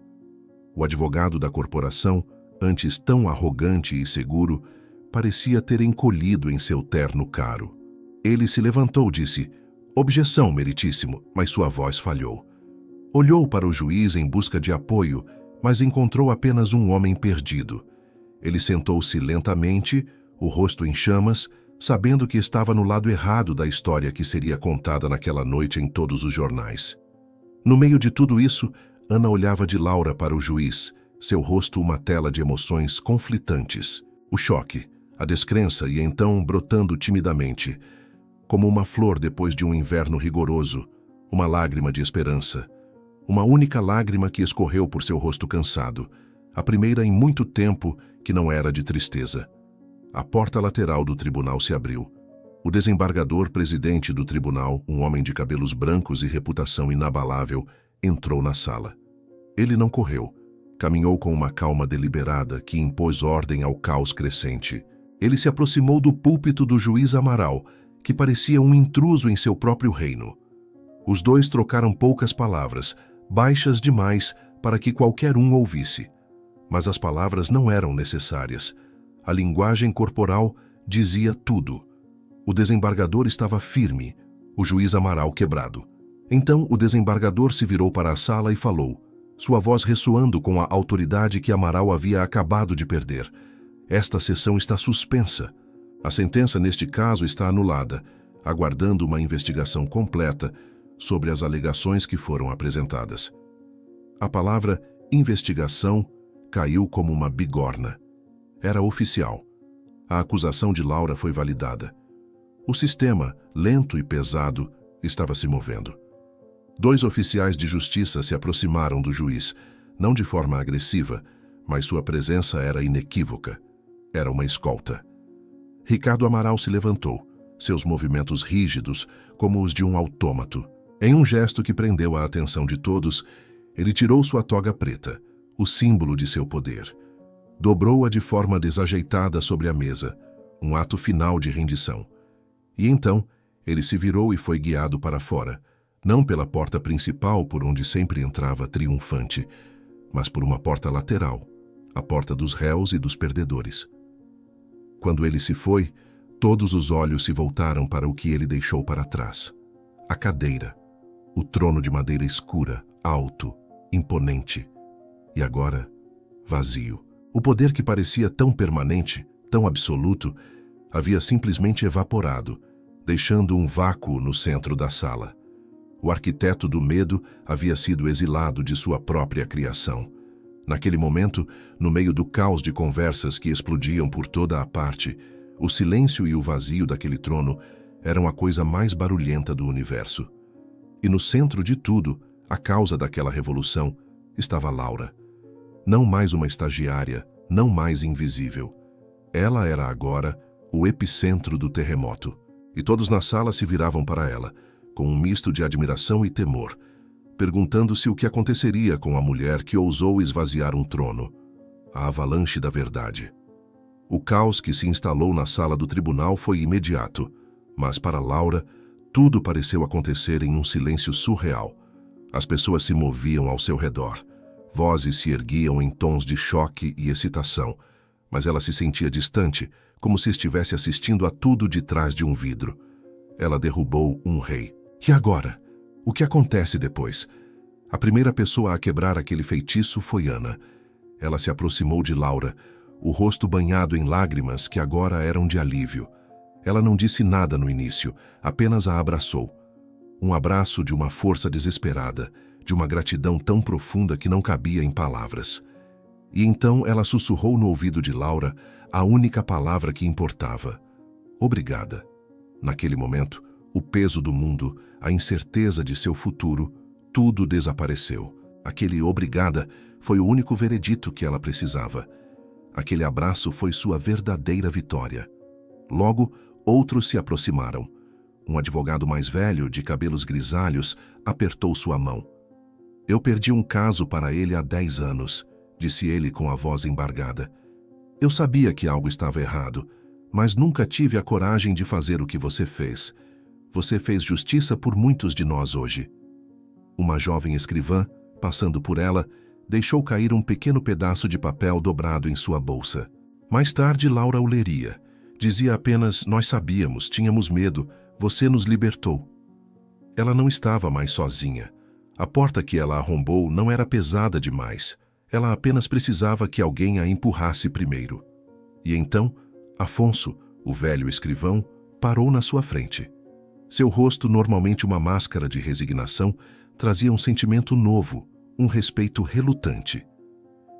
O advogado da corporação, antes tão arrogante e seguro, parecia ter encolhido em seu terno caro. Ele se levantou, disse, "Objeção, meritíssimo", mas sua voz falhou. Olhou para o juiz em busca de apoio, mas encontrou apenas um homem perdido. Ele sentou-se lentamente, o rosto em chamas, sabendo que estava no lado errado da história que seria contada naquela noite em todos os jornais. No meio de tudo isso, Ana olhava de Laura para o juiz, seu rosto uma tela de emoções conflitantes. O choque, a descrença e então brotando timidamente, como uma flor depois de um inverno rigoroso, uma lágrima de esperança. Uma única lágrima que escorreu por seu rosto cansado, a primeira em muito tempo que não era de tristeza. A porta lateral do tribunal se abriu. O desembargador presidente do tribunal, um homem de cabelos brancos e reputação inabalável, entrou na sala. Ele não correu. Caminhou com uma calma deliberada que impôs ordem ao caos crescente. Ele se aproximou do púlpito do juiz Amaral, que parecia um intruso em seu próprio reino. Os dois trocaram poucas palavras, baixas demais para que qualquer um ouvisse. Mas as palavras não eram necessárias. A linguagem corporal dizia tudo. O desembargador estava firme, o juiz Amaral quebrado. Então o desembargador se virou para a sala e falou, sua voz ressoando com a autoridade que Amaral havia acabado de perder. Esta sessão está suspensa. A sentença neste caso está anulada, aguardando uma investigação completa sobre as alegações que foram apresentadas. A palavra investigação caiu como uma bigorna. Era oficial. A acusação de Laura foi validada. O sistema, lento e pesado, estava se movendo. 2 oficiais de justiça se aproximaram do juiz, não de forma agressiva, mas sua presença era inequívoca. Era uma escolta. Ricardo Amaral se levantou, seus movimentos rígidos, como os de um autômato. Em um gesto que prendeu a atenção de todos, ele tirou sua toga preta, o símbolo de seu poder. Dobrou-a de forma desajeitada sobre a mesa, um ato final de rendição. E então, ele se virou e foi guiado para fora, não pela porta principal por onde sempre entrava triunfante, mas por uma porta lateral, a porta dos réus e dos perdedores. Quando ele se foi, todos os olhos se voltaram para o que ele deixou para trás. A cadeira, o trono de madeira escura, alto, imponente, e agora, vazio. O poder que parecia tão permanente, tão absoluto, havia simplesmente evaporado, deixando um vácuo no centro da sala. O arquiteto do medo havia sido exilado de sua própria criação. Naquele momento, no meio do caos de conversas que explodiam por toda a parte, o silêncio e o vazio daquele trono eram a coisa mais barulhenta do universo. E no centro de tudo, a causa daquela revolução, estava Laura. Não mais uma estagiária, não mais invisível. Ela era agora o epicentro do terremoto. E todos na sala se viravam para ela, com um misto de admiração e temor, perguntando-se o que aconteceria com a mulher que ousou esvaziar um trono, a avalanche da verdade. O caos que se instalou na sala do tribunal foi imediato, mas para Laura, tudo pareceu acontecer em um silêncio surreal. As pessoas se moviam ao seu redor, vozes se erguiam em tons de choque e excitação, mas ela se sentia distante, como se estivesse assistindo a tudo de trás de um vidro. Ela derrubou um rei. E agora? O que acontece depois? A primeira pessoa a quebrar aquele feitiço foi Ana. Ela se aproximou de Laura, o rosto banhado em lágrimas que agora eram de alívio. Ela não disse nada no início, apenas a abraçou. Um abraço de uma força desesperada, de uma gratidão tão profunda que não cabia em palavras. E então ela sussurrou no ouvido de Laura a única palavra que importava: obrigada. Naquele momento, o peso do mundo, a incerteza de seu futuro, tudo desapareceu. Aquele obrigada foi o único veredito que ela precisava. Aquele abraço foi sua verdadeira vitória. Logo, outros se aproximaram. Um advogado mais velho, de cabelos grisalhos, apertou sua mão. Eu perdi um caso para ele há 10 anos, disse ele com a voz embargada. Eu sabia que algo estava errado, mas nunca tive a coragem de fazer o que você fez. Você fez justiça por muitos de nós hoje. Uma jovem escrivã, passando por ela, deixou cair um pequeno pedaço de papel dobrado em sua bolsa. Mais tarde, Laura o leria. Dizia apenas: nós sabíamos, tínhamos medo, você nos libertou. Ela não estava mais sozinha. A porta que ela arrombou não era pesada demais. Ela apenas precisava que alguém a empurrasse primeiro. E então, Afonso, o velho escrivão, parou na sua frente. Seu rosto, normalmente uma máscara de resignação, trazia um sentimento novo, um respeito relutante.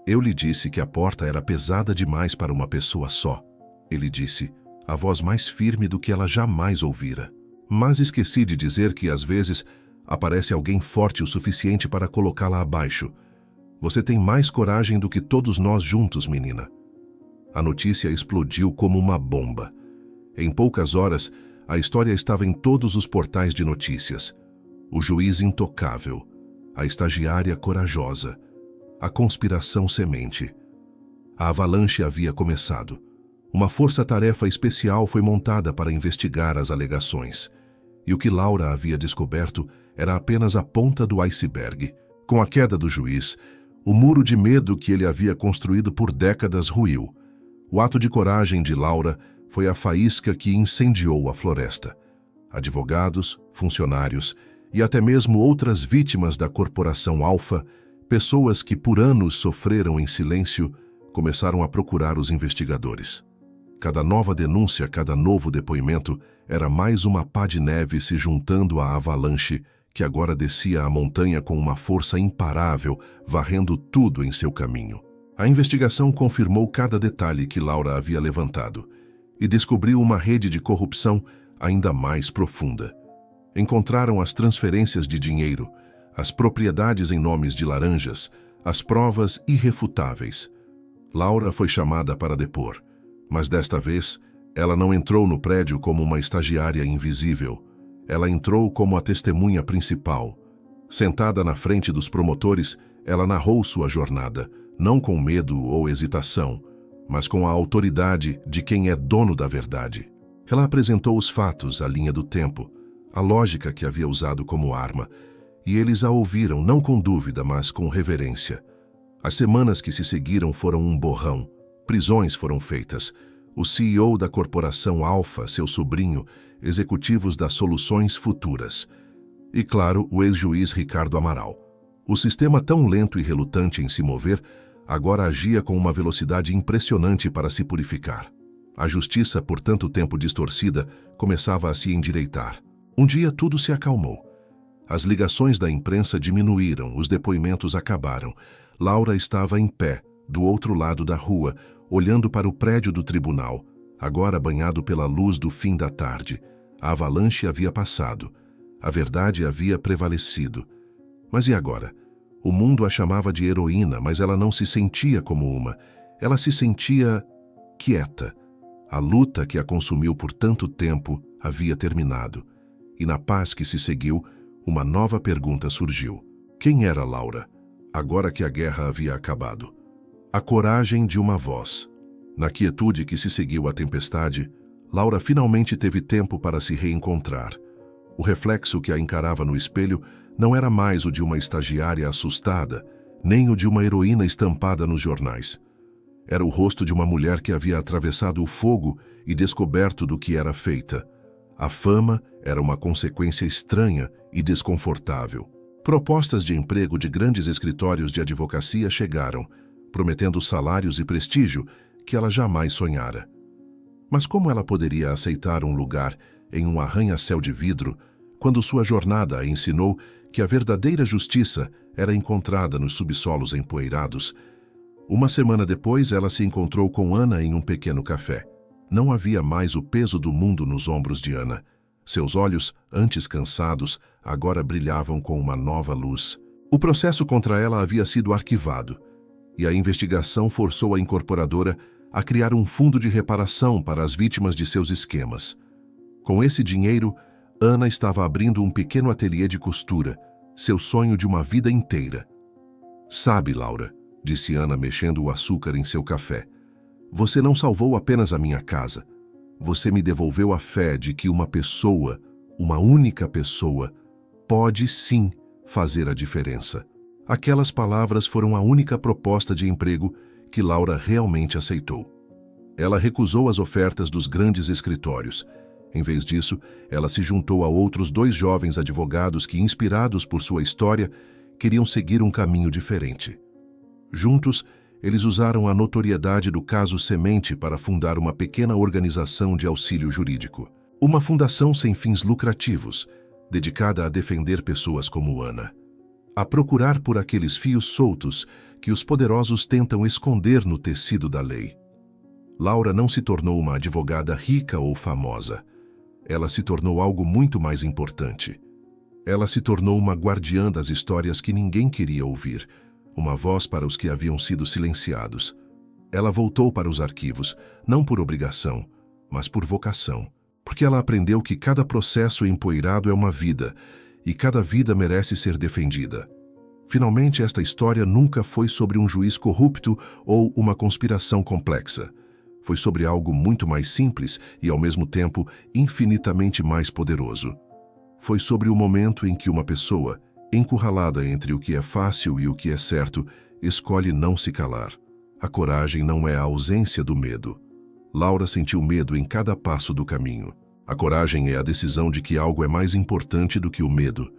Eu lhe disse que a porta era pesada demais para uma pessoa só. Ele disse, a voz mais firme do que ela jamais ouvira. Mas esqueci de dizer que, às vezes, aparece alguém forte o suficiente para colocá-la abaixo. Você tem mais coragem do que todos nós juntos, menina. A notícia explodiu como uma bomba. Em poucas horas, a história estava em todos os portais de notícias. O juiz intocável, a estagiária corajosa, A conspiração semente. A avalanche havia começado. Uma força-tarefa especial foi montada para investigar as alegações. E o que Laura havia descoberto era apenas a ponta do iceberg. Com a queda do juiz, o muro de medo que ele havia construído por décadas ruiu. O ato de coragem de Laura foi a faísca que incendiou a floresta. Advogados, funcionários e até mesmo outras vítimas da corporação Alfa, pessoas que por anos sofreram em silêncio, começaram a procurar os investigadores. Cada nova denúncia, cada novo depoimento era mais uma pá de neve se juntando à avalanche que agora descia a montanha com uma força imparável, varrendo tudo em seu caminho. A investigação confirmou cada detalhe que Laura havia levantado e descobriu uma rede de corrupção ainda mais profunda. Encontraram as transferências de dinheiro, as propriedades em nomes de laranjas, as provas irrefutáveis. Laura foi chamada para depor, mas desta vez ela não entrou no prédio como uma estagiária invisível. Ela entrou como a testemunha principal. Sentada na frente dos promotores, ela narrou sua jornada, não com medo ou hesitação, mas com a autoridade de quem é dono da verdade. Ela apresentou os fatos, a linha do tempo, a lógica que havia usado como arma, e eles a ouviram não com dúvida, mas com reverência. As semanas que se seguiram foram um borrão. Prisões foram feitas. O CEO da corporação Alfa, seu sobrinho, executivos das Soluções Futuras. E, claro, o ex-juiz Ricardo Amaral. O sistema tão lento e relutante em se mover, agora agia com uma velocidade impressionante para se purificar. A justiça, por tanto tempo distorcida, começava a se endireitar. Um dia tudo se acalmou. As ligações da imprensa diminuíram, os depoimentos acabaram. Laura estava em pé, do outro lado da rua, olhando para o prédio do tribunal, agora banhado pela luz do fim da tarde. A avalanche havia passado. A verdade havia prevalecido. Mas e agora? O mundo a chamava de heroína, mas ela não se sentia como uma. Ela se sentia quieta. A luta que a consumiu por tanto tempo havia terminado. E na paz que se seguiu, uma nova pergunta surgiu. Quem era Laura, agora que a guerra havia acabado? A coragem de uma voz. Na quietude que se seguiu à tempestade, Laura finalmente teve tempo para se reencontrar. O reflexo que a encarava no espelho não era mais o de uma estagiária assustada, nem o de uma heroína estampada nos jornais. Era o rosto de uma mulher que havia atravessado o fogo e descoberto do que era feita. A fama era uma consequência estranha e desconfortável. Propostas de emprego de grandes escritórios de advocacia chegaram, prometendo salários e prestígio que ela jamais sonhara. Mas como ela poderia aceitar um lugar em um arranha-céu de vidro quando sua jornada a ensinou que a verdadeira justiça era encontrada nos subsolos empoeirados? Uma semana depois, ela se encontrou com Ana em um pequeno café. Não havia mais o peso do mundo nos ombros de Ana. Seus olhos, antes cansados, agora brilhavam com uma nova luz. O processo contra ela havia sido arquivado, e a investigação forçou a incorporadora a criar um fundo de reparação para as vítimas de seus esquemas. Com esse dinheiro, Ana estava abrindo um pequeno ateliê de costura, seu sonho de uma vida inteira. Sabe, Laura, disse Ana mexendo o açúcar em seu café, você não salvou apenas a minha casa. Você me devolveu a fé de que uma pessoa, uma única pessoa, pode sim fazer a diferença. Aquelas palavras foram a única proposta de emprego que Laura realmente aceitou. Ela recusou as ofertas dos grandes escritórios. Em vez disso, ela se juntou a outros 2 jovens advogados que, inspirados por sua história, queriam seguir um caminho diferente. Juntos, eles usaram a notoriedade do caso Semente para fundar uma pequena organização de auxílio jurídico. Uma fundação sem fins lucrativos, dedicada a defender pessoas como Ana. A procurar por aqueles fios soltos que os poderosos tentam esconder no tecido da lei. Laura não se tornou uma advogada rica ou famosa. Ela se tornou algo muito mais importante. Ela se tornou uma guardiã das histórias que ninguém queria ouvir, uma voz para os que haviam sido silenciados. Ela voltou para os arquivos, não por obrigação, mas por vocação, porque ela aprendeu que cada processo empoeirado é uma vida, e cada vida merece ser defendida. Finalmente, esta história nunca foi sobre um juiz corrupto ou uma conspiração complexa. Foi sobre algo muito mais simples e, ao mesmo tempo, infinitamente mais poderoso. Foi sobre o momento em que uma pessoa, encurralada entre o que é fácil e o que é certo, escolhe não se calar. A coragem não é a ausência do medo. Laura sentiu medo em cada passo do caminho. A coragem é a decisão de que algo é mais importante do que o medo.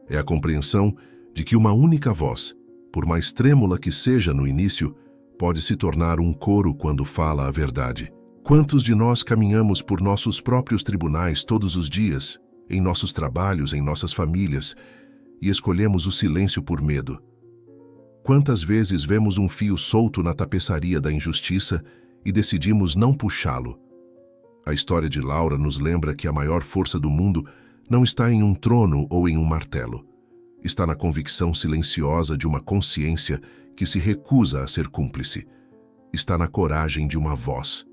É a compreensão de que uma única voz, por mais trêmula que seja no início, pode se tornar um coro quando fala a verdade. Quantos de nós caminhamos por nossos próprios tribunais todos os dias, em nossos trabalhos, em nossas famílias, e escolhemos o silêncio por medo? Quantas vezes vemos um fio solto na tapeçaria da injustiça e decidimos não puxá-lo? A história de Laura nos lembra que a maior força do mundo não está em um trono ou em um martelo. Está na convicção silenciosa de uma consciência que se recusa a ser cúmplice. Está na coragem de uma voz.